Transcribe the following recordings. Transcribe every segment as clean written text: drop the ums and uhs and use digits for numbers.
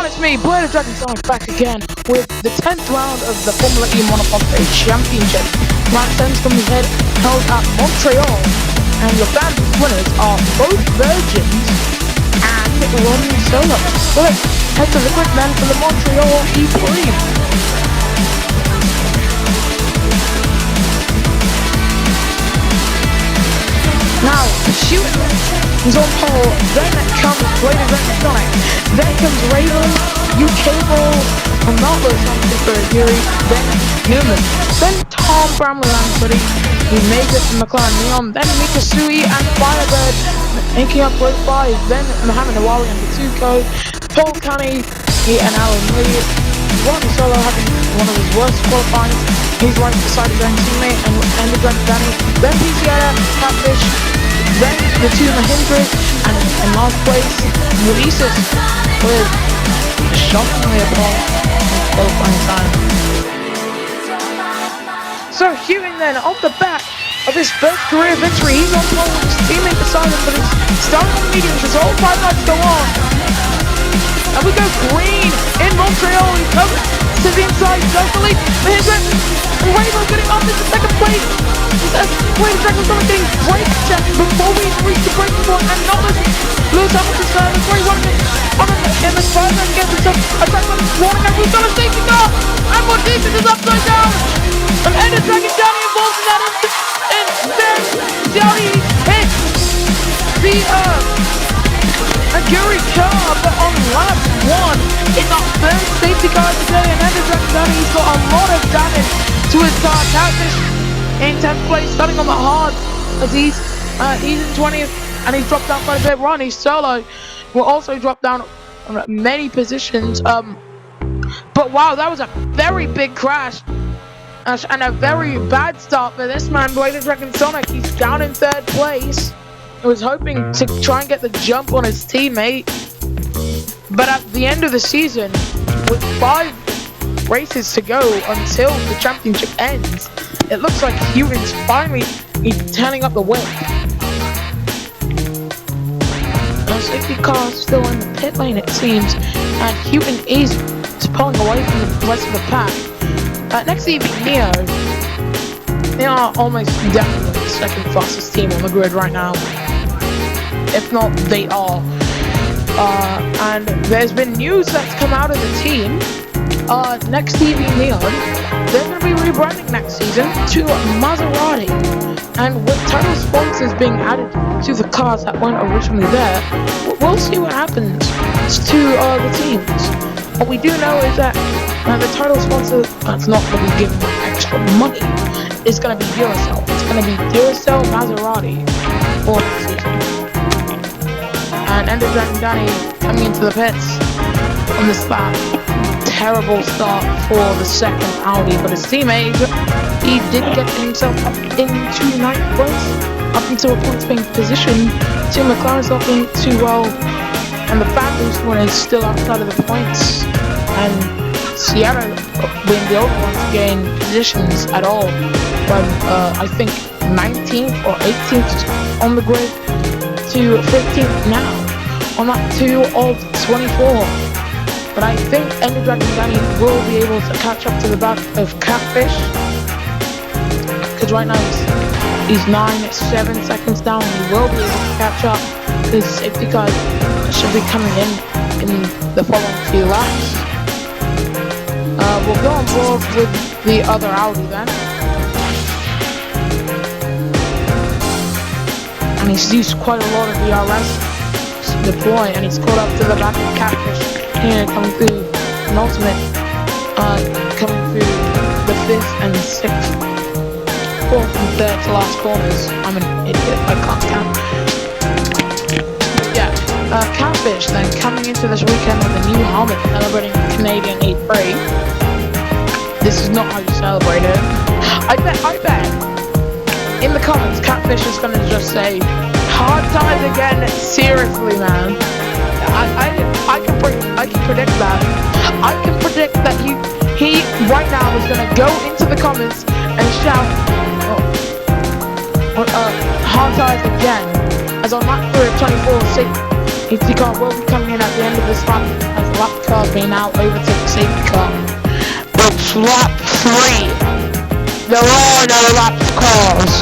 it's me, Blair the Dragon Sonic, back again with the 10th round of the Formula E Monoposto Championship. Round 10 is going to be held at Montreal, and your fabulous winners are both Virgins and Ronnie Solo. So let's head to the quick man for the Montreal E Prix. Now, shoot is on pole, then comes Blader Dragon Sonic, then comes Raven, Cable, Monoposto for Yuri, then Newman, then Tom Bramley Lansbury, who made it from McLaren Neon, then Mikasui and Firebird, making up Road 5, then Mohamed Nawali and Batuko, Paul Canny and Alan Lee, Ronnie Solo having one of his worst qualifying. He's right beside his own teammate and the Dragon Danny, then PCA, Catfish, then the two Mahindras, and in last place, Ulysses with shockingly above qualifying time. So Hewing then, off the back of his first career victory, he's on pole with his teammate beside him, but he's starting on the mediums as all 5 laps go on. And we go green in Montreal, he comes to the inside, goes the lead, Mahindra, and Rainbow getting up into second place. Wait a second, someone getting brake check before we reach the breaking point, and not listen. Lewis Hamilton's there, that's where he won it. And then Firebird gets himself attacked by the warning, and we've got a safety car, and Morticia is upside down. And Ender Dragon Danny involved in that, and then Danny hits the Aguri car, but on lap 1, it's our third safety car today, and Ender Dragon Danny's got a lot of damage to his car. Catfish in 10th place, starting on the hard, as he's in 20th, and he's dropped down quite a bit. Ronnie Solo will also drop down many positions, but wow, that was a very big crash, and a very bad start for this man, Blader Dragon Sonic. He's down in 3rd place. He was hoping to try and get the jump on his teammate, but at the end of the season, with 5 races to go until the championship ends, it looks like Hewing's finally turning up the whip. The safety car is still in the pit lane, it seems, and Hewing is pulling away from the rest of the pack. Next to EV Neo, they are almost definitely the second fastest team on the grid right now. If not, they are. And there's been news that's come out of the team. Next to EV Neon, they're going to be rebranding next season to Maserati, and with title sponsors being added to the cars that weren't originally there, we'll see what happens to the teams. What we do know is that the title sponsor that's not going to be giving extra money is going to be Duracell. It's going to be Duracell Maserati for next season. And Ender Dragon Danny coming into the pits on this lap. Terrible start for the second Audi, but his teammate, he did get himself up into 9th place, up into a points being position. Two McLaren's not doing too well, and the fabulous one is still outside of the points, and Sierra being the only one to gain positions at all from I think 19th or 18th on the grid to 15th now on lap 2 of 24. But I think Ender Dragon Danny will be able to catch up to the back of Catfish, because right now he's 7 seconds down. He will be able to catch up, because safety car should be coming in the following few laps. We'll go on board with the other Audi then, and he's used quite a lot of DRS to deploy, and he's caught up to the back of Catfish. Here coming through an ultimate, coming through the 5th and 6th, 4th and 3rd to last corners. I'm an idiot, I can't count. Yeah, Catfish then coming into this weekend with a new helmet, celebrating Canadian E Prix. This is not how you celebrate it. I bet in the comments Catfish is gonna just say, hard times again, seriously man. I can predict that. I can predict that he right now is gonna go into the comments and shout hard times again, as on lap 3 of 24, safety car will be coming in at the end of this lap as the lap car We now overtake the safety car. It's lap 3. There are no lap cars.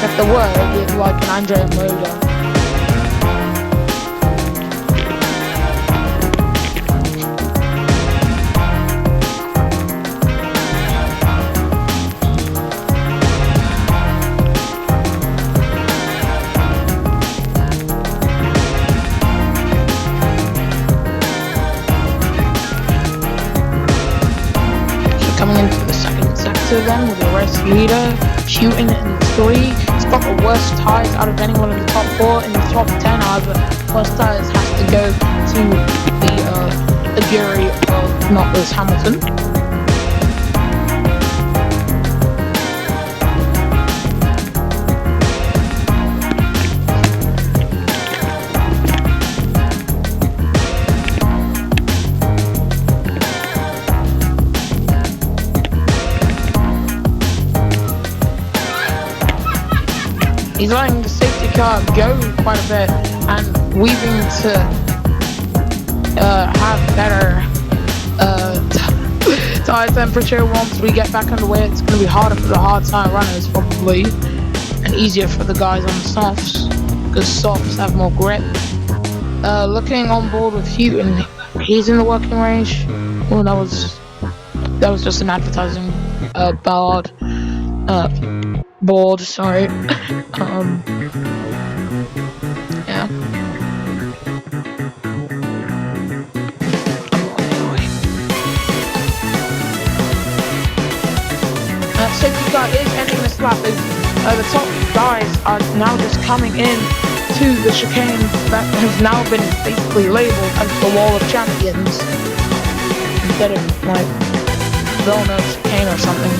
If there were, it'd be like an Andrea Moda. Coming into the second sector then with the race leader shooting in 3. He's got the worst tyres out of anyone in the top 4. In the top 10, however, worst tyres has to go to the jury of not Lewis Hamilton. He's letting the safety car go quite a bit and weaving to have better tire temperature once we get back underway. It's going to be harder for the hard tire runners probably, and easier for the guys on the softs because softs have more grip. Looking on board with Houghton, he's in the working range. Oh, that was just an advertising board, sorry. Yeah. Safety car is ending this lap. The top guys are now just coming in to the chicane that has now been basically labeled as the Wall of Champions instead of like Villeneuve chicane or something.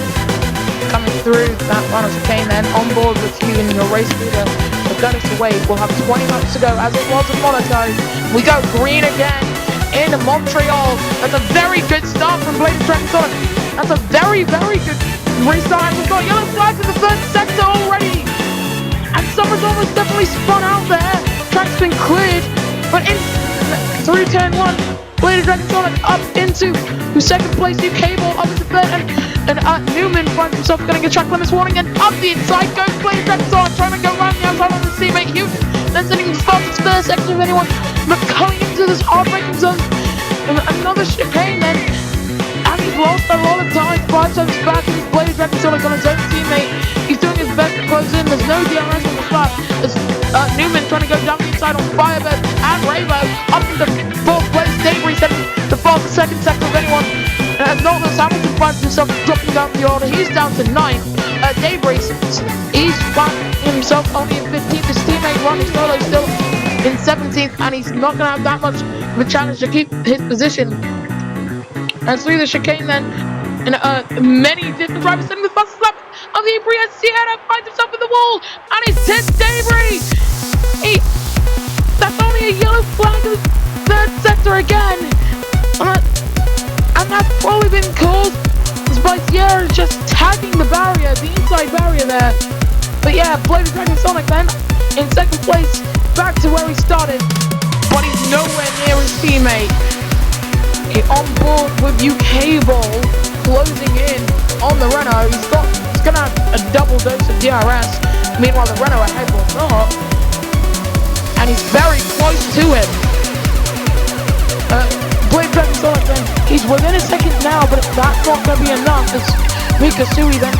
Coming through that run of chicane then on board with you and your race leader to get us away. We'll have 20 laps to go as it was in Monaco. We go green again in Montreal. That's a very good start from Blade Track Sonic. That's a very, very good restart. We've got yellow flags in the third sector already. And Summer's almost definitely spun out there. Track's been cleared. But in through turn 1, Blade Dragon Sonic up into second place. New Cable up into third. And Newman finds himself getting a track limits warning. And up the inside goes Blade Dragon Sonic, trying to go round the outside on his teammate Hugh. Then sending him to fastest first sector of anyone. But coming into this hard-braking zone. And another chicane then. And he's lost a lot of time. 5 times back and he's Blade Dragon Sonic on his own teammate. He's doing his best to close in. There's no DRS on the flat. There's Newman trying to go down the inside on Firebird and Rainbow. Up into 4th place. Debris setting the fastest second sector of anyone. And Northern Hamilton finds himself dropping down the order. He's down to 9th. Debris, he's found himself only in 15th. His teammate Ronnie Solo still in 17th. And he's not going to have that much of a challenge to keep his position. And through the chicane then, and many different drivers setting the fastest lap of the Prix as Sierra finds himself in the wall, and it's hit Debris! That's only a yellow flag in the third sector again! And that's probably been caused by Sierra just tagging the barrier, the inside barrier there. But yeah, Blade Dragon Sonic then, in second place, back to where he started, but he's nowhere near his teammate. On board with you Cable closing in on the Renault. He's gonna have a double dose of DRS. Meanwhile the Renault ahead will not. And he's very close to him. Blade Dragon Sonic then. He's within a second now, but that's not gonna be enough as Mika Sui then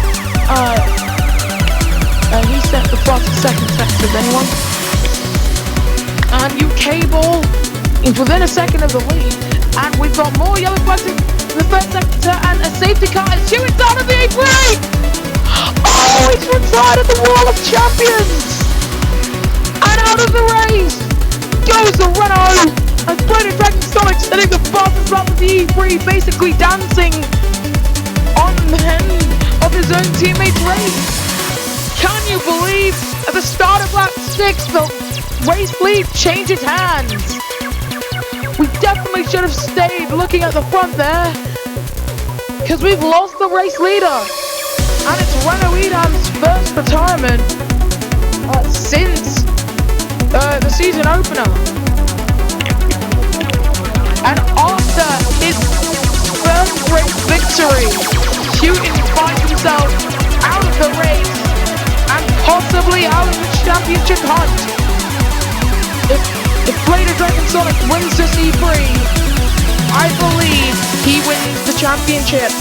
he set the fastest second sector of anyone. And you Cable is within a second of the lead. And we've got more yellow flags in the third sector and a safety car as Hewitt's out of the A3! Oh, he's retired at the Wall of Champions! And out of the race goes the Renault! And Blade Dragon Sonic setting the fastest lap of the E3, basically dancing on the end of his own teammate's race. Can you believe at the start of lap 6 the race lead changes hands? We definitely should have stayed looking at the front there, because we've lost the race leader. And it's Renault Edam's first retirement since the season opener. Houghton finds himself out of the race and possibly out of the championship hunt. If Blade of Dragon Sonic wins this E3, I believe he wins the championship.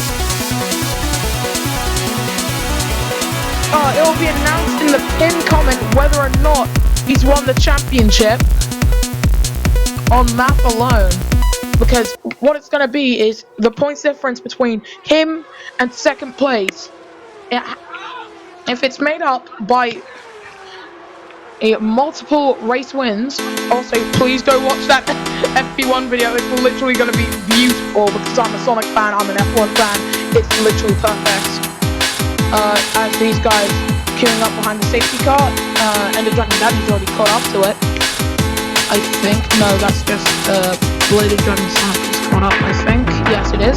It will be announced in the pinned comment whether or not he's won the championship on math alone. Because what it's going to be is the points difference between him and second place. If it's made up by multiple race wins, also please go watch that FP1 video. It's literally going to be beautiful because I'm a Sonic fan, I'm an F1 fan. It's literally perfect. As these guys queuing up behind the safety car, and the Dragon Daddy's already caught up to it. I think. No, that's just Blade of Dragon Sonic is caught up, I think. Yes, it is.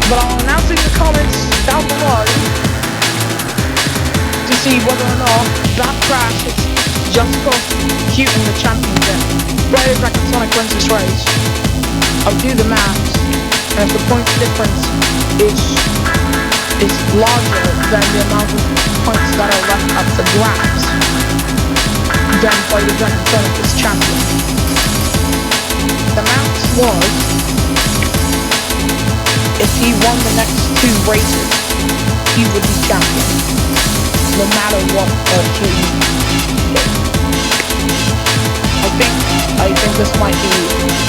But I'll announce in the comments down below to see whether or not that crash is just cost Houghton the championship. Blade of Dragon Sonic wins this race. I'll do the maths, and if the points difference is larger than the amount of points that are left up for grabs, then Blade of Dragon Sonic is champion. The maths was, if he won the next 2 races, he would be champion, no matter what he did. I think this might be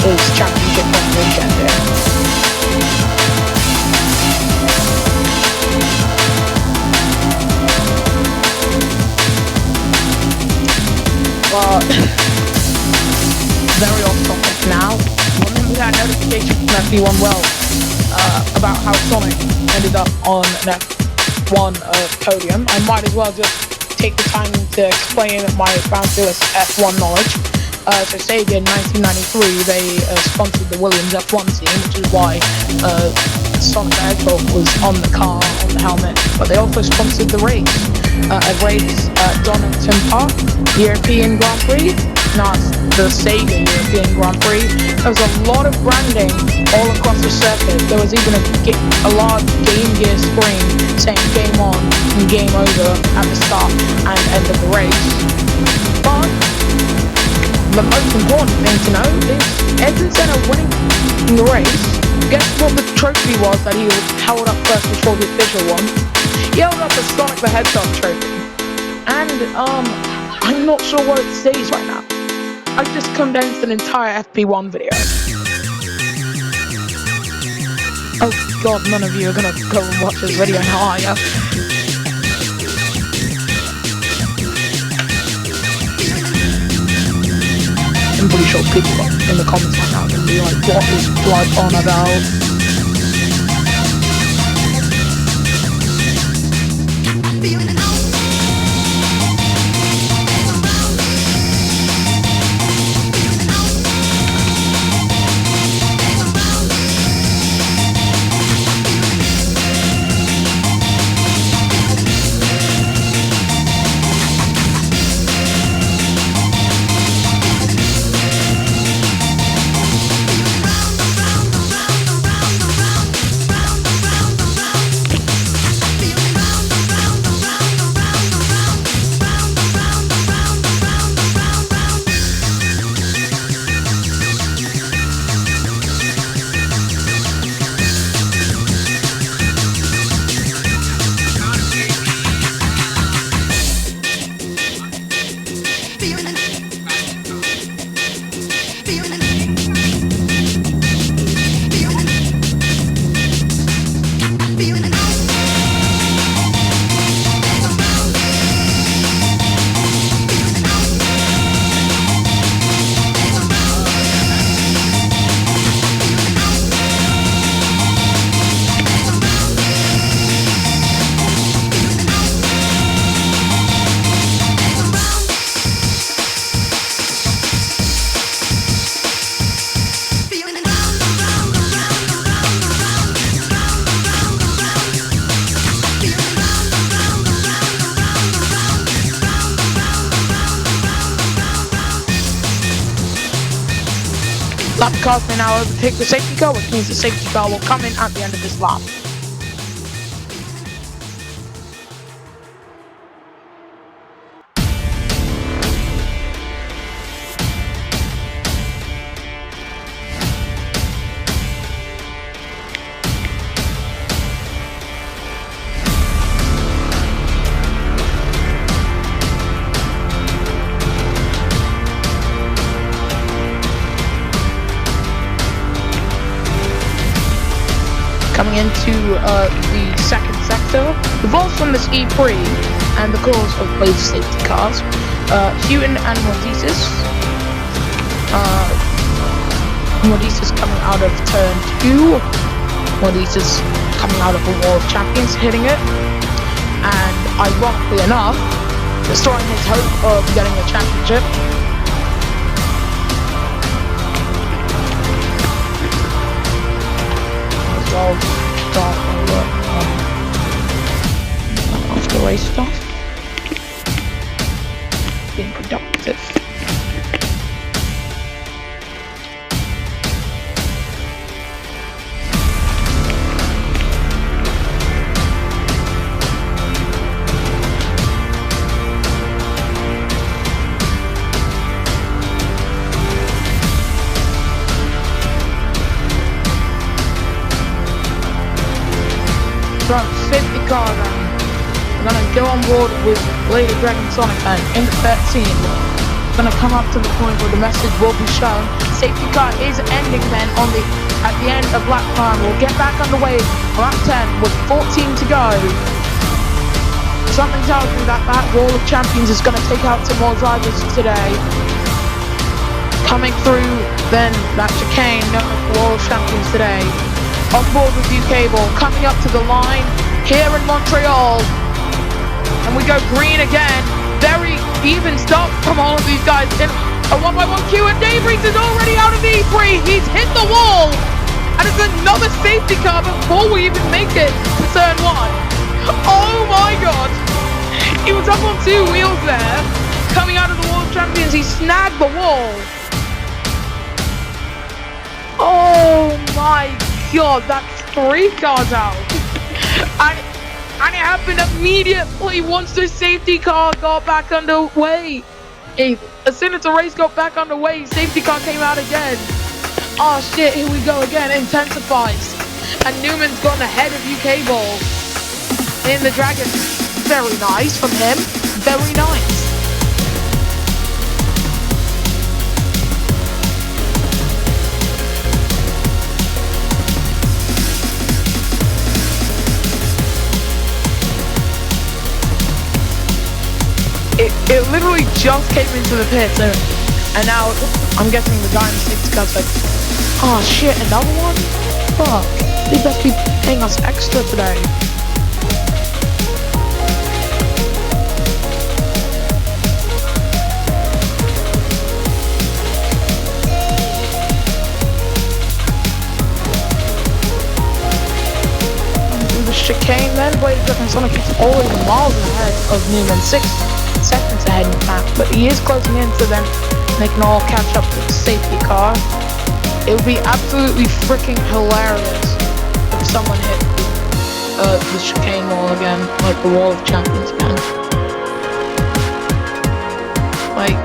his championship on the weekend here. Very off topic now. Remember that notification from FP1 World about how Sonic ended up on an F1 podium. I might as well just take the time to explain my boundless F1 knowledge. So Sega in 1993, they sponsored the Williams F1 team, which is why Sonic the Hedgehog was on the car, on the helmet, but they also sponsored the race. A race at Donington Park, European Grand Prix, not the Sega European Grand Prix. There was a lot of branding all across the circuit. There was even a large Game Gear screen saying game on and game over at the start and end of the race. But the most important thing to know is Edson Senna winning the race. Guess what the trophy was that he held up first before the official one? He held up the Sonic the Hedgehog trophy. And I'm not sure where it stays right now. I've just condensed an entire FP1 video. Oh god, none of you are gonna go and watch this video now, are you? I'm pretty sure people in the comments right now are gonna be like, what is Blood on about? Lap cars may now overtake the safety car, which means the safety car will come in at the end of this lap. Coming into the second sector, the balls from this Prix and the cause of both safety cars, Houghton and Mordices. Mordices coming out of turn 2, Mordices coming out of the wall of champions, hitting it, and ironically enough, destroying his hope of getting a championship. I'll start off the race stuff. Being productive. Right, safety car then. We're gonna go on board with Lady Dragon Sonic then in the 13. We're gonna come up to the point where the message will be shown. Safety car is ending then at the end of lap time. We'll get back underway lap 10 with 14 to go. Something tells me that wall of champions is gonna take out some more drivers today. Coming through then that chicane known as the wall of champions today. On board with UK Ball, coming up to the line here in Montreal. And we go green again. Very even stop from all of these guys in a 1x1 queue, and Debris is already out of the Prix. He's hit the wall. And it's another safety car before we even make it to turn 1. Oh my god. He was up on 2 wheels there. Coming out of the wall of champions, he snagged the wall. Oh my god, that's 3 cars out. And it happened immediately once the safety car got back underway. As soon as the race got back underway, safety car came out again. Oh shit, here we go again, intensifies. And Newman's gotten ahead of UK Ball in the Dragon. Very nice from him, very nice. It literally just came into the pit, and now I'm guessing the guy in the safety car's like, oh shit, another one? Fuck, they best be paying us extra today. Through the chicane then, Blade Dragon Sonic is always miles ahead of Newman, 6 seconds ahead in fact, but he is closing in to them. They can all catch up with the safety car. It would be absolutely freaking hilarious if someone hit the chicane wall again, like the wall of champions again. Like,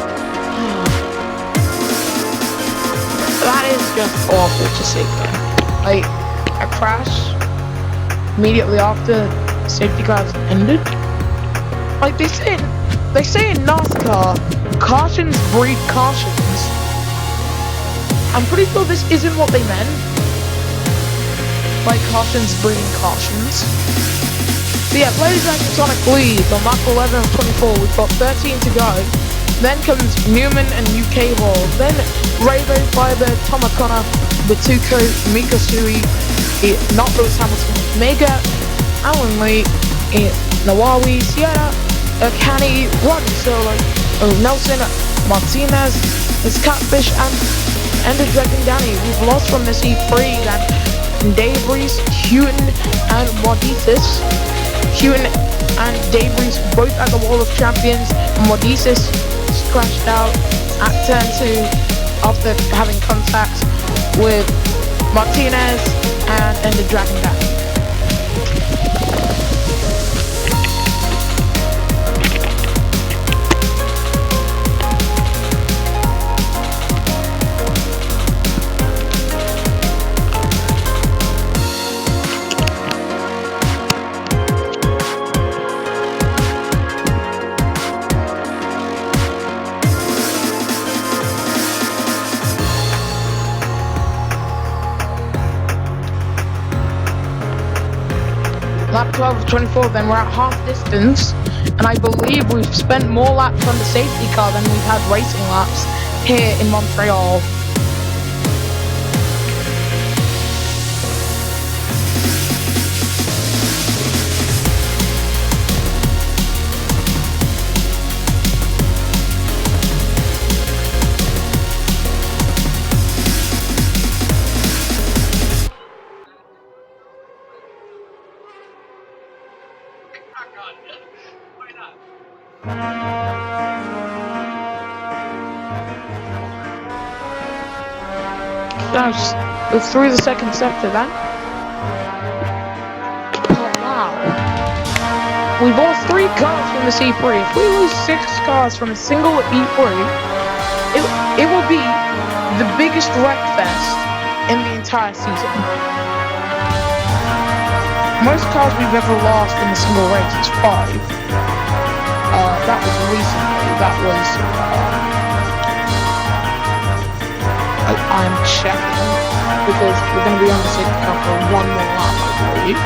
that is just awful to see. Like, a crash immediately after safety cars ended. Like they say in NASCAR, cautions breed cautions. I'm pretty sure this isn't what they meant. Like cautions breeding cautions. So yeah, Lady Dragon Sonic leads on lap 11 of 24. We've got 13 to go. Then comes Newman and UK Ball. Then Raybo, Firebird, Tom O'Connor, Batuko, Mika Sui, not Lewis Hamilton, Mega, Alan Lee, Nawawi, Sierra, Canny, Rodney Solo, Nelson, Martinez, it's Catfish, and Ender Dragon Danny. We've lost from this Prix and Debris, Houghton, and Mordices. Houghton and Debris both at the Wall of Champions, and Mordices crashed out at turn 2. after having contact with Martinez and ended dragging down. Lap 12 of 24, then we're at half distance, and I believe we've spent more laps on the safety car than we've had racing laps here in Montreal. We're through the second sector then. Oh wow. We've lost 3 cars from the C3. If we lose 6 cars from a single E3, it will be the biggest wreck fest in the entire season. Most cars we've ever lost in a single race is 5. That was recently. That was I'm checking because we're going to be on the safety car for 1 more lap, I believe.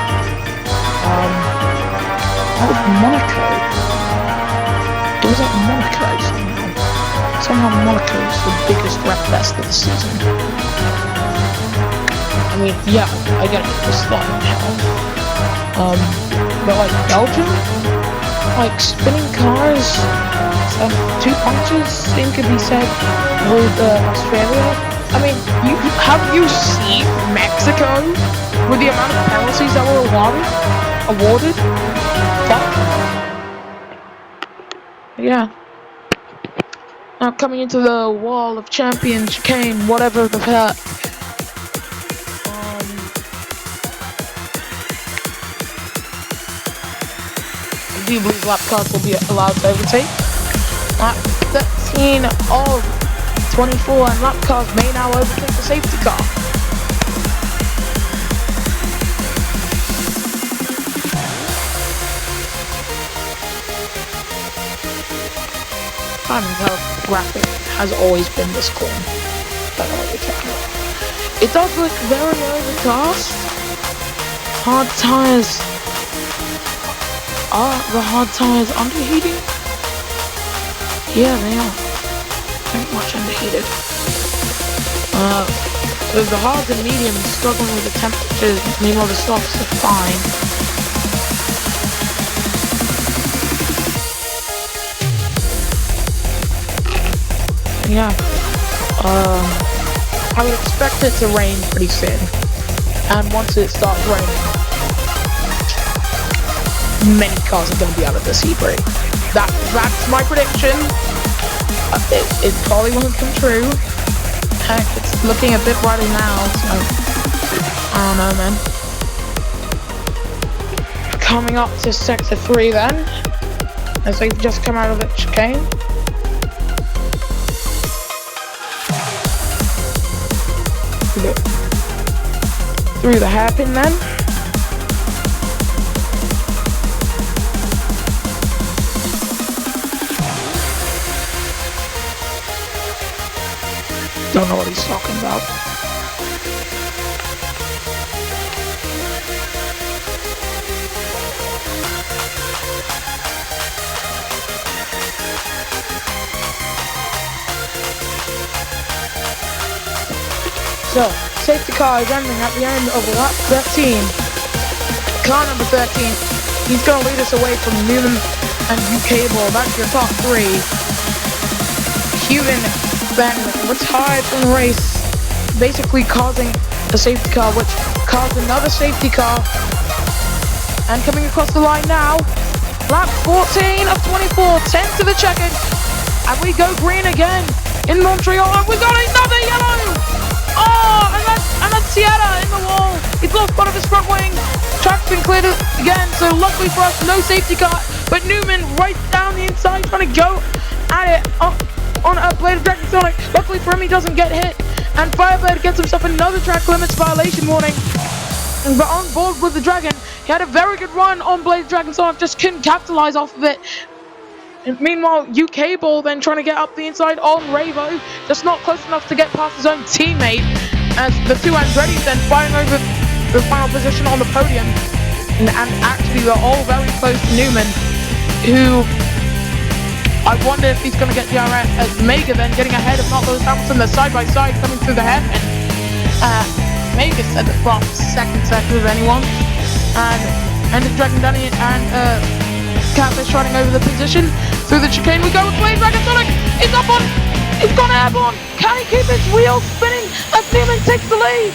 That was Monaco. It was at Monaco somehow. Somehow Monaco is the biggest wreck fest of the season. I mean, yeah, I get it, it's fun in hell. But like Belgium, like spinning cars, 2 punches, same could be said with Australia. I mean, have you seen Mexico with the amount of penalties that were awarded? Fuck. Yeah. Now coming into the wall of champion chicane, whatever the heck. I do believe lap cars will be allowed to overtake. Lap 13 of 24 and lap cars may now overtake the safety car. I don't know how graphic has always been this cool. Don't know what you're talking about. It does look very overcast. Hard tires. Are the hard tires underheating? Yeah, they are. Very much underheated. So the hards and mediums struggling with the temperatures, meanwhile the softs are fine. Yeah. I would expect it to rain pretty soon. And once it starts raining, many cars are going to be out of the C3. That's my prediction. It probably won't come true. Heck, it's looking a bit brighter now, so I don't know, man. Coming up to sector 3 then, as they've just come out of the chicane. Through the hairpin then. Don't know what he's talking about. So, safety car is ending at the end of lap 13. Car number 13. He's going to lead us away from Newman and Cable. That's your top 3. Cuban then retired from the race, basically causing a safety car, which caused another safety car. And coming across the line now, lap 14 of 24, 10 to the checkered, and we go green again in Montreal, and we got another lost part of his front wing. Track's been cleared again, so luckily for us, no safety car. But Newman right down the inside, trying to go at it on a Blade of Dragon Sonic. Luckily for him, he doesn't get hit. And Fireblade gets himself another track limits violation warning. But on board with the Dragon, he had a very good run on Blade of Dragon Sonic, just couldn't capitalize off of it. And meanwhile, UK Ball then trying to get up the inside on Ravo, just not close enough to get past his own teammate, as the two Andretti's then fighting over the final position on the podium. And actually, they're all very close to Newman, who I wonder if he's going to get DRS, as Mega then getting ahead of not Lewis Hamilton. They're side by side coming through the hairpin. Mega said the front second of anyone. And the Dragon Danny and Catfish running over the position. Through the chicane we go with Blade Dragon Sonic. He's up on, he's gone airborne. Can he keep his wheels spinning as Newman takes the lead?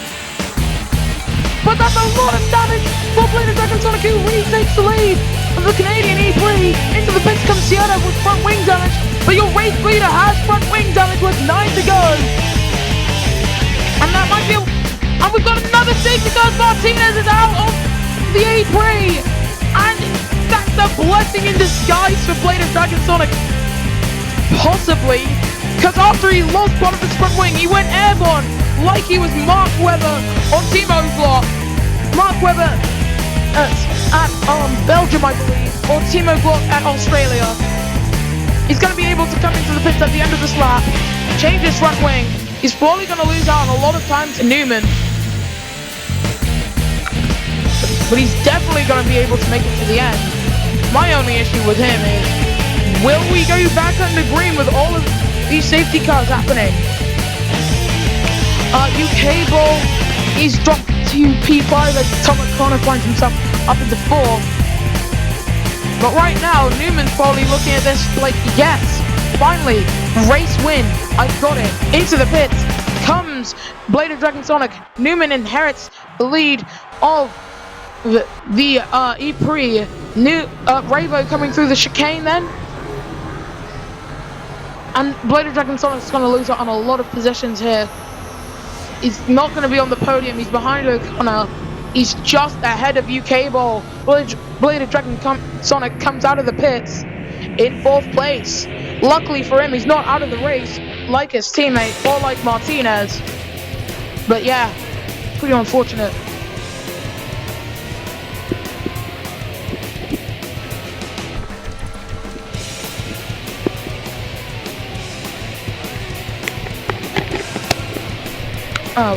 But that's a lot of damage for Blade Dragon Sonic, who retakes the lead. Of the Canadian E3, into the pits comes Sierra with front wing damage, but your race leader has front wing damage with 9 to go. And that might be, and we've got another safety car. Martinez is out of the E3, and that's a blessing in disguise for Blade of Dragon Sonic. Possibly, because after he lost part of his front wing, he went airborne, like he was Mark Webber on Timo's block. Mark Webber at Belgium, I believe, or Timo Glock at Australia. He's going to be able to come into the pits at the end of this lap, change his front wing. He's probably going to lose out on a lot of time to Newman, but he's definitely going to be able to make it to the end. My only issue with him is, will we go back under green with all of these safety cars happening? UK Ball, he's dropped to P5 as Tom O'Connor finds himself up into 4th. But right now, Newman's probably looking at this like, yes, finally, race win, I got it. Into the pits comes Blade of Dragon Sonic. Newman inherits the lead of the E-Prix. Ravo coming through the chicane then. And Blade of Dragon Sonic's going to lose out on a lot of positions here. He's not going to be on the podium. He's behind O'Connor. He's just ahead of UK Ball. Blade of Dragon Sonic comes out of the pits in 4th place. Luckily for him, he's not out of the race like his teammate or like Martinez. But yeah, pretty unfortunate.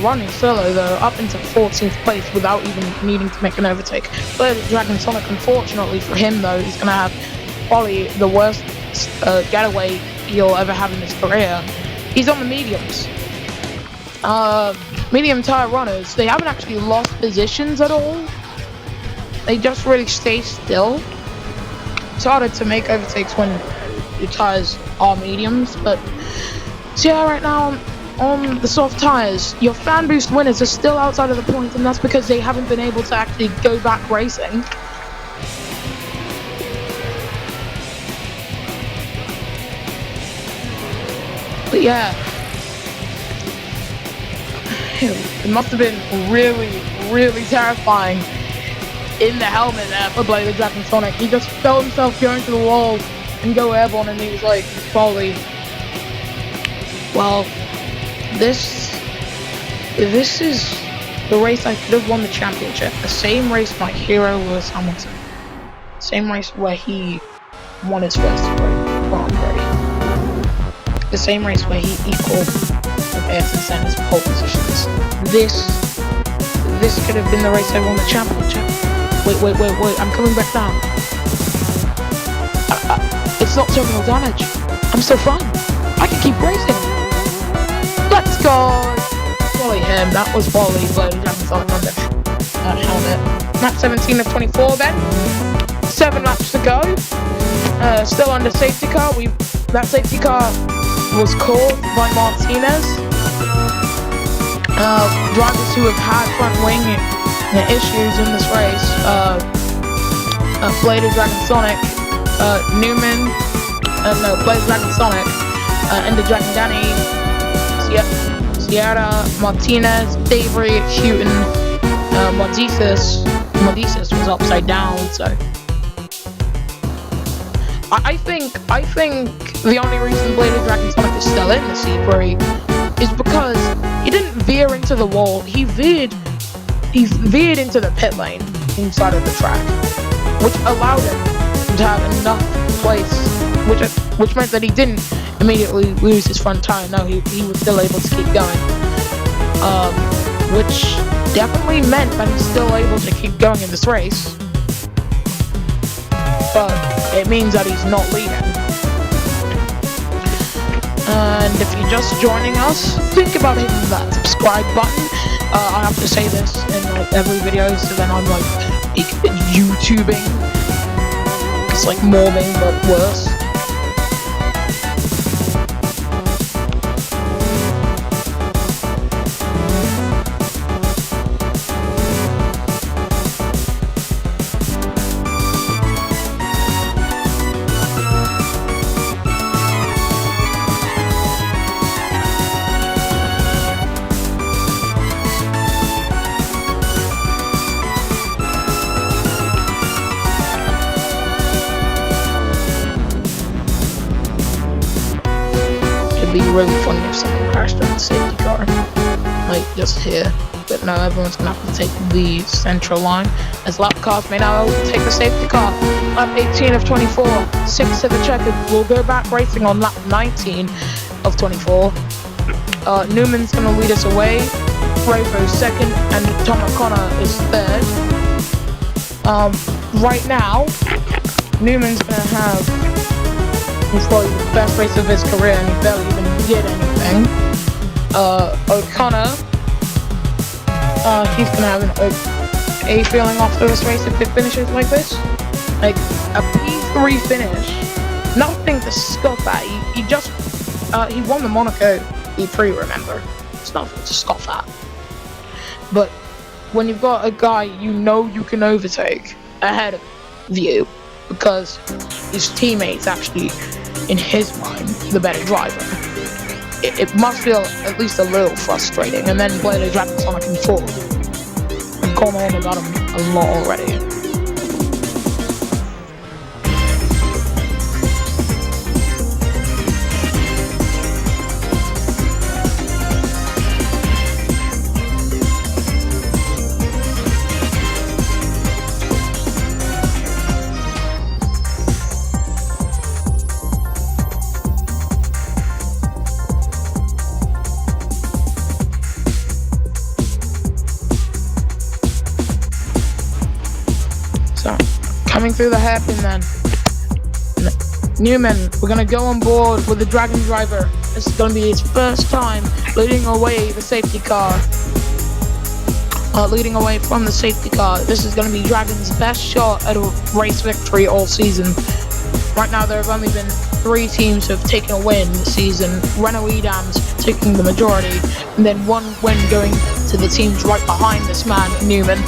Running solo though, up into 14th place without even needing to make an overtake. Blade of Dragon Sonic, unfortunately for him though, he's going to have probably the worst getaway he'll ever have in his career. He's on the mediums. Medium tire runners, they haven't actually lost positions at all. They just really stay still. It's harder to make overtakes when your tires are mediums, but so yeah, right now on the soft tires, your fan boost winners are still outside of the point, and that's because they haven't been able to actually go back racing. But yeah, it must have been really terrifying in the helmet there for Blade of Dragon Sonic. He just felt himself going to the wall and go airborne, and he was like, probably, well, this is the race I could have won the championship. The same race my hero Lewis Hamilton. Same race where he won his first Grand Prix. The same race where he equaled Ayrton Senna's pole positions. This could have been the race I won the championship. Wait, I'm coming back down. It's not terminal damage. I'm still fine. I can keep racing. Let's go! Wally him, that was Wally, Blade of Dragon Sonic on the helmet. Lap 17 of 24 then. 7 laps to go. Still under safety car. That safety car was called by Martinez. Drivers who have had front wing issues in this race. Blade of Dragon Sonic, Newman, Blade of Dragon Sonic, and the Dragon Danny, Sierra, Martinez, Davey, Houghton, Modesis was upside down, so I think the only reason Bladed Dragon Sonic is still in the C3 is because he didn't veer into the wall. He veered into the pit lane inside of the track, which allowed him to have enough place, which meant that he didn't immediately lose his front tire. No, he was still able to keep going, which definitely meant that he's still able to keep going in this race, but it means that he's not leading. And if you're just joining us, think about hitting that subscribe button. I have to say this in like every video, so then I'm like YouTubing. It's like morbing but worse. It'd be really funny if someone crashed on the safety car, like just here. But no, everyone's gonna have to take the central line, as lap cars may now take the safety car. Lap 18 of 24, 6 to the checkered. We'll go back racing on lap 19 of 24. Newman's gonna lead us away. Bravo's second, and Tom O'Connor is third. Right now, Newman's gonna have probably the best race of his career, and he barely even did anything. O'Connor, he's gonna have an A feeling after this race if it finishes like this. Like a P3 finish, nothing to scoff at. He won the Monaco E3, remember? It's nothing to scoff at. But when you've got a guy you know you can overtake ahead of you, because his teammate's actually, in his mind, the better driver, it must feel at least a little frustrating. And then Bladed Dragon Sonic in fourth. I've gone on about him a lot already. So, coming through the hairpin then. Newman, we're going to go on board with the Dragon driver. This is going to be his first time leading away the safety car. Leading away from the safety car. This is going to be Dragon's best shot at a race victory all season. Right now there have only been 3 teams who have taken a win this season. Renault Edams taking the majority, and then 1 win going to the teams right behind this man, Newman.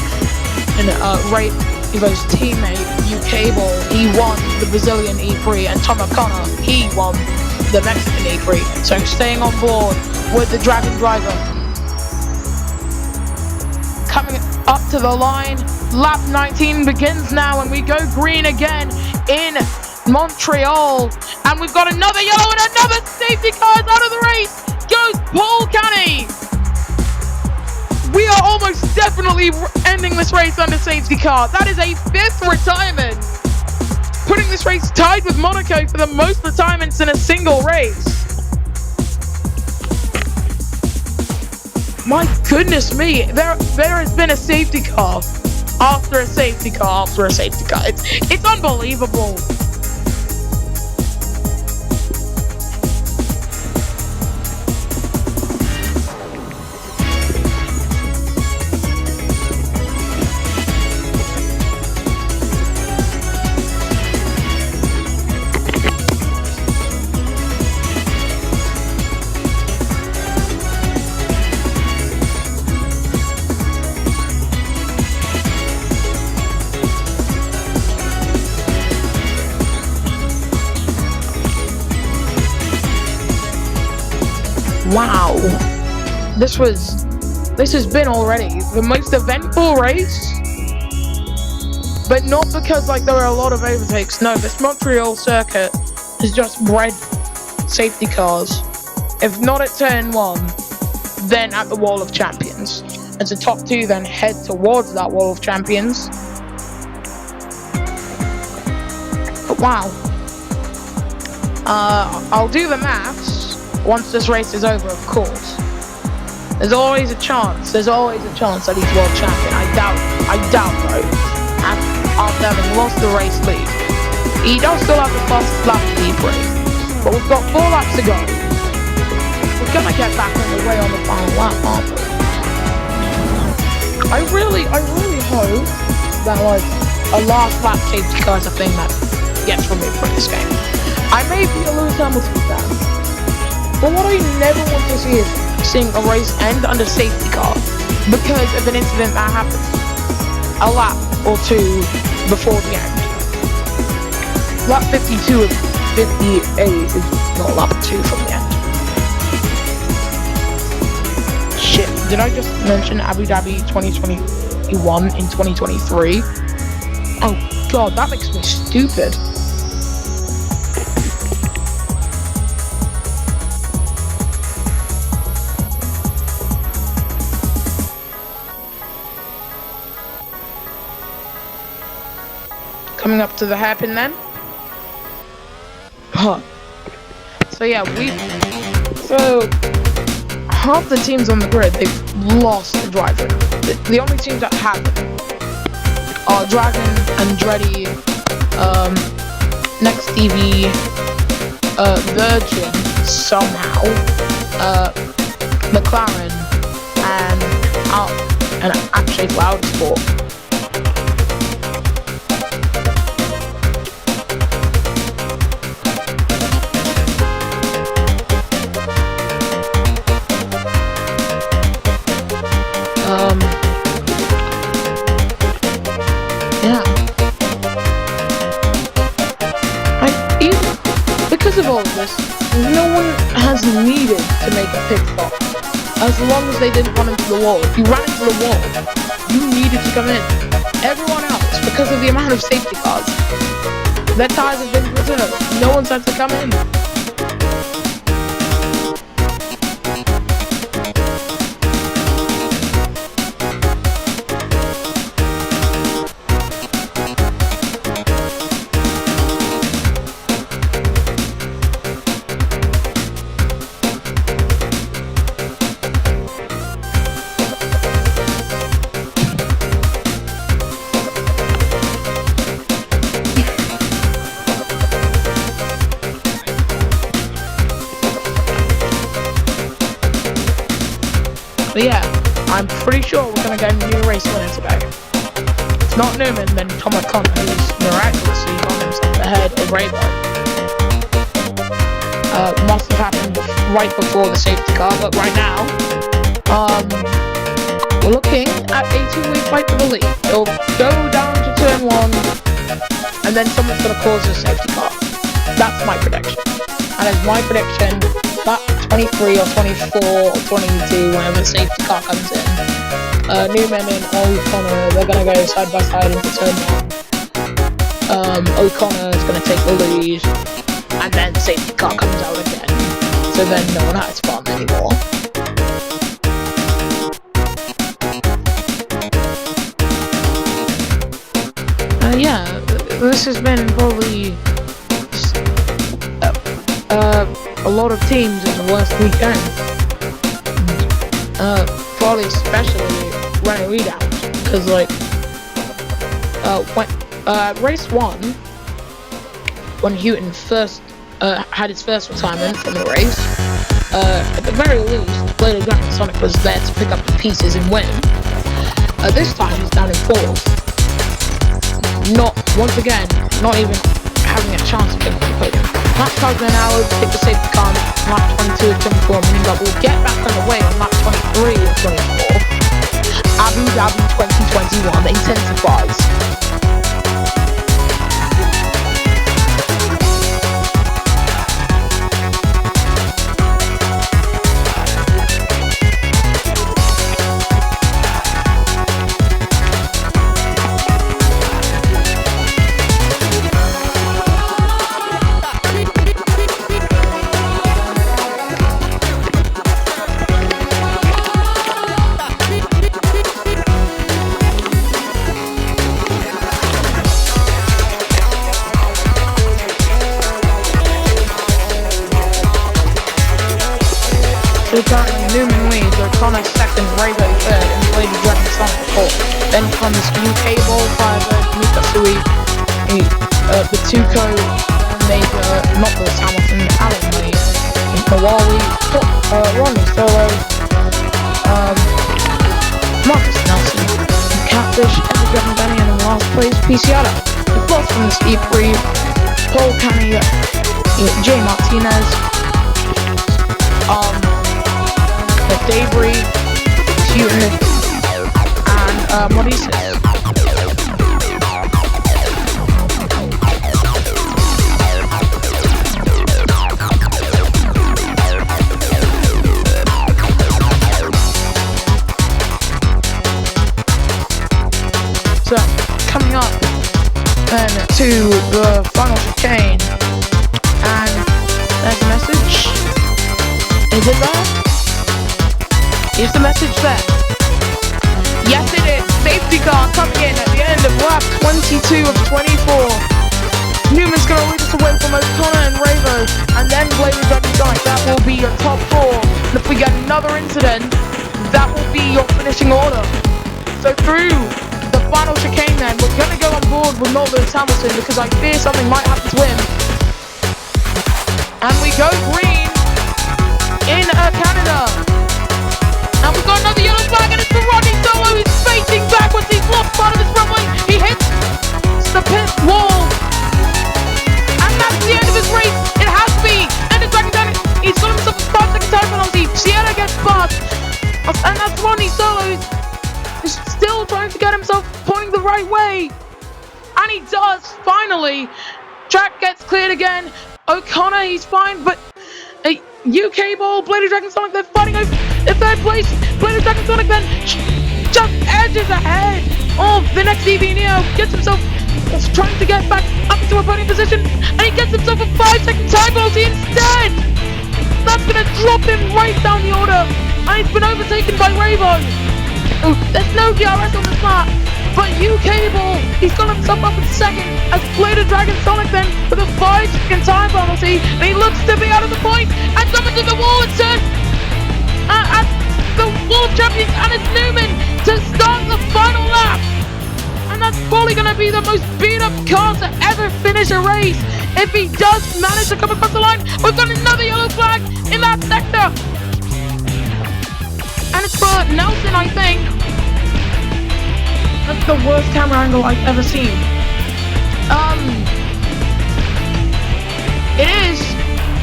And right Evo's teammate, U-Cable, he won the Brazilian E3, and Tom O'Connor, he won the Mexican E3. So staying on board with the Dragon driver. Coming up to the line, lap 19 begins now, and we go green again in Montreal. And we've got another yellow and another safety car out of the race. Goes Paul Canny. We are almost definitely ending this race under safety car. That is a 5th retirement, putting this race tied with Monaco for the most retirements in a single race. My goodness me, there has been a safety car after a safety car after a safety car. It's unbelievable. Wow, this was this has been already the most eventful race. But not because like there are a lot of overtakes. No, this Montreal circuit has just bred safety cars. If not at turn 1, then at the Wall of Champions. As the top 2 then head towards that Wall of Champions. But wow. I'll do the maths once this race is over, of course. There's always a chance that he's world champion. I doubt though. After having lost the race lead. He does still have the fastest lap to Prix, but we've got 4 laps to go. We're gonna get back on the way on the final lap, aren't we? I really hope that like a last lap safety car is a thing that gets from me for this game. I may be a Lewis Hamilton fan, but what I never want to see is seeing a race end under safety car because of an incident that happened a lap or 2 before the end. Lap 52 of 58 is not lap 2 from the end. Shit, did I just mention Abu Dhabi 2021 in 2023? Oh god, that makes me stupid. Coming up to the hairpin then. Huh. So yeah, so half the teams on the grid, they've lost a driver. The only teams that have are Dragon, Andretti, Next TV, Virgin somehow, McLaren, and actually Sport. Yeah. Because of all of this, no one has needed to make a pit stop. As long as they didn't run into the wall. If you ran into the wall, you needed to come in. Everyone else, because of the amount of safety cars, their tires have been preserved. No one's had to come in. But yeah, I'm pretty sure we're going to get a new race winner today. If not Newman, then Tom O'Connor, who's miraculously got himself ahead of Rainbow. Must have happened right before the safety car, but right now, we're looking at a 2-week fight for the lead. It'll go down to turn 1, and then someone's going to cause a safety car. That's my prediction. And as my prediction, that 23 or 24 or 22, whenever the safety car comes in, Newman and O'Connor, they're going to go side by side into turn 1. O'Connor is going to take the lead, and then the safety car comes out again. So then no one has fun anymore. Yeah, this has been probably a lot of teams in the worst weekend. Probably especially running redowns, because like when race 1, when Houghton first had his first retirement from the race, at the very least, Blade of Dragon Sonic was there to pick up the pieces and win. This time he's down in 4th. Not even having a chance to pick up the podium. Lap 5 an hour, take the safety car, lap 22 and 24, meaning that we'll get back on the way on lap 23 and 24. Abu Dhabi 2021 intensifies. with O'Connor second, Ravo third, and Lady Dragon Sonic fourth. Then comes UK Ball, Firebird, Mikasui, the Tuco, Major, not Lewis Hamilton, Alan Lee, Kawali, Ronnie Solo, Marcus Nelson, Catfish, Ever Dragon Benny, and in last place, PCR. The boss from the Steve Prix, Paul Canny, Jay Martinez, Debris, Hewton, and Maurice. So, coming up then to the final chicane, and there's a message. Is it there? Is the message there? Yes, it is. Safety car coming in at the end of lap 22 of 24. Newman's going to lead us away from O'Connor and Ravo, and then Blade Dragon Sonic. That will be your top four. And if we get another incident, that will be your finishing order. So through the final chicane then, we're going to go on board with Lewis Hamilton because I fear something might happen to him. And we go green in Canada. And we've got another yellow flag, and it's for Rodney Solo. He's facing backwards. He's lost part of his front wing. He hits the pit wall. And that's the end of his race. It has to be. And the Dragon Daniel, he's got himself a 5-second time penalty. Sierra gets past. And that's Rodney Solo. He's still trying to get himself pointing the right way. And he does, finally. Track gets cleared again. O'Connor, he's fine, but UK Ball, Blade Dragon Sonic, they're fighting over the third place. Blade Dragon Sonic then just edges ahead of the next EV Neo, gets himself trying to get back up into a podium position, and he gets himself a 5-second time penalty instead. That's going to drop him right down the order, and he's been overtaken by Ravo. There's no DRS on this lap, but UK Ball, he's got himself up in second as Blade Dragon Sonic then with a 5-second time penalty, and he looks to be out of the point, and coming to the wall, it's at the World Champions, and it's Newman to start the final lap. And that's probably going to be the most beat up car to ever finish a race. If he does manage to come across the line, we've got another yellow flag in that sector. And it's for Nelson, I think. That's the worst camera angle I've ever seen. It is,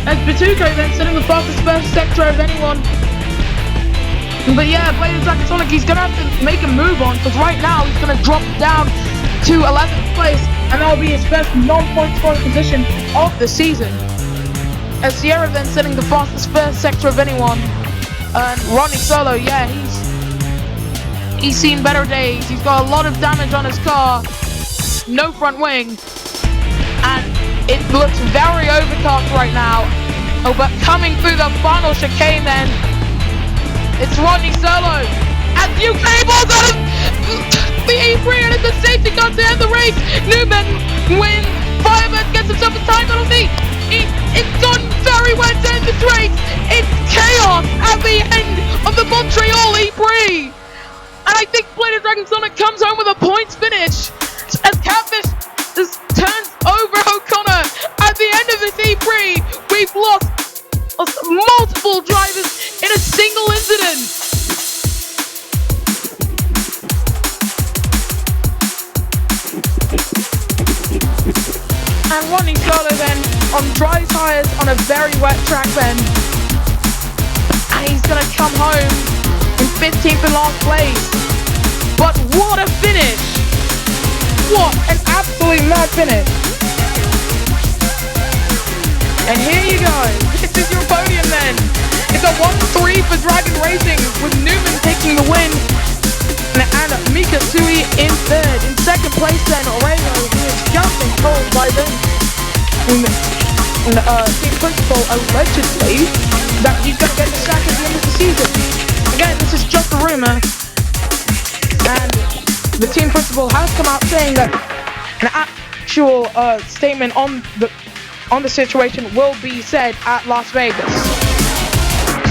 as Batuco then sitting the fastest first sector of anyone. But yeah, Blade Dragon Sonic, he's going to have to make a move on, because right now he's going to drop down to 11th place, and that will be his first non-point scoring position of the season. As Sierra then sitting the fastest first sector of anyone. And Ronnie Solo, yeah, he's seen better days. He's got a lot of damage on his car, no front wing, and it looks very overcast right now. Oh, but coming through the final chicane then, it's Rodney Solo, and UK Ball's out of the E3, and it's a safety car to end the race. Newman wins, Firebird gets himself a time penalty. It's gone very well to end this race. It's chaos at the end of the Montreal E3. And I think Blade Dragon Sonic comes home with a points finish as Catfish just turns over O'Connor. At the end of this E3, we've lost multiple drivers in a single incident. And Ronnie Solo then on dry tyres on a very wet track then. And he's going to come home in 15th and last place. But what a finish! What an absolute mad finish! And here you go, this is your podium then. It's a 1-3 for Dragon Racing with Newman taking the win. And Mika Sui in third. In second place then, Orego, who is just been told by them team principal allegedly that he's going to get the sack at the end of the season. Again, this is just a rumour. And the team principal has come out saying that an actual statement on the situation will be said at Las Vegas.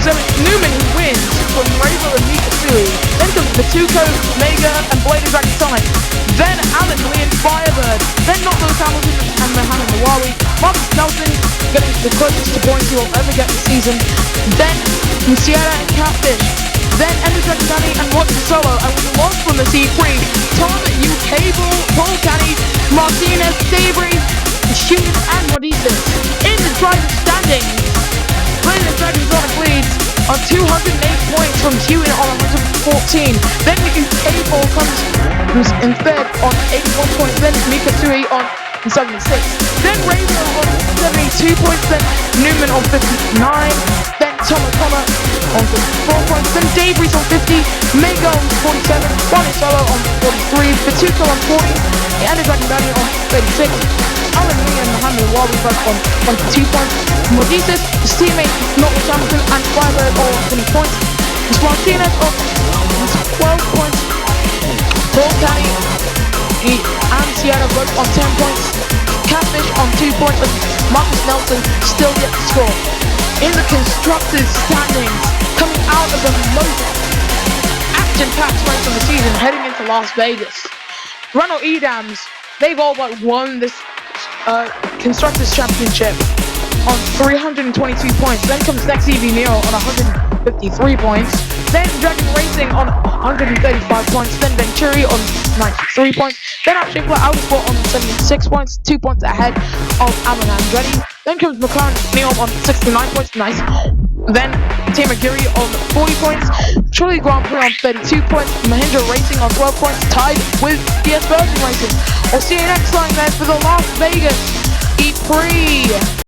So it's Newman who wins from race Matuko, Mega, and Blade Dragon Sonic. Then Alan Lee and Firebird. Then not Lewis Hamilton and Mohamed Nawawi. Marcus Nelson getting the closest to points he will ever get this season. Then Sierra and Catfish. Then Ender Dragon Danny and Watson Solo. And we lost from the C3. Tom, Cable, Paul Canny, Martinez, Sabri, Shooting, and Rodisis. In the driver standings, Blade Dragon Sonic leads on 208 points from Hewitt on 114. Then Cable comes in third on 81 points. Then Mikasui on 76. Then Rainbow on 72 points. Then Newman on 59. Then Tom O'Connor on 54 points. Then Debris on 50. Mega on 47. Bonnie Solo on 43. Batuka on 40. And Dragon Danny on 36. Alan Lee and Mohamed Wabi both on 22 points. Modisis, his teammate Norton Hamilton and Firebird all on 20 points. Martinez on 12 points. Paul Canny and Sierra both on 10 points. Catfish on 2 points, and Marcus Nelson still yet to score. In the constructors standings, coming out of the most action-packed race of the season, heading into Las Vegas, Renault Edams, they've all but won this constructors championship on 322 points. Then comes Next EV Neo on 153 points. Then Dragon Racing on 135 points. Then Venturi on 93 points. Then Upshaker Autosport on 76 points, 2 points ahead of Alan Andretti. Then comes McLaren Neom on 69 points, nice. Then Team Aguirre on 40 points. Chile Grand Prix on 32 points. Mahindra Racing on 12 points, tied with DS Virgin Racing. We'll see you next time then for the Las Vegas Prix.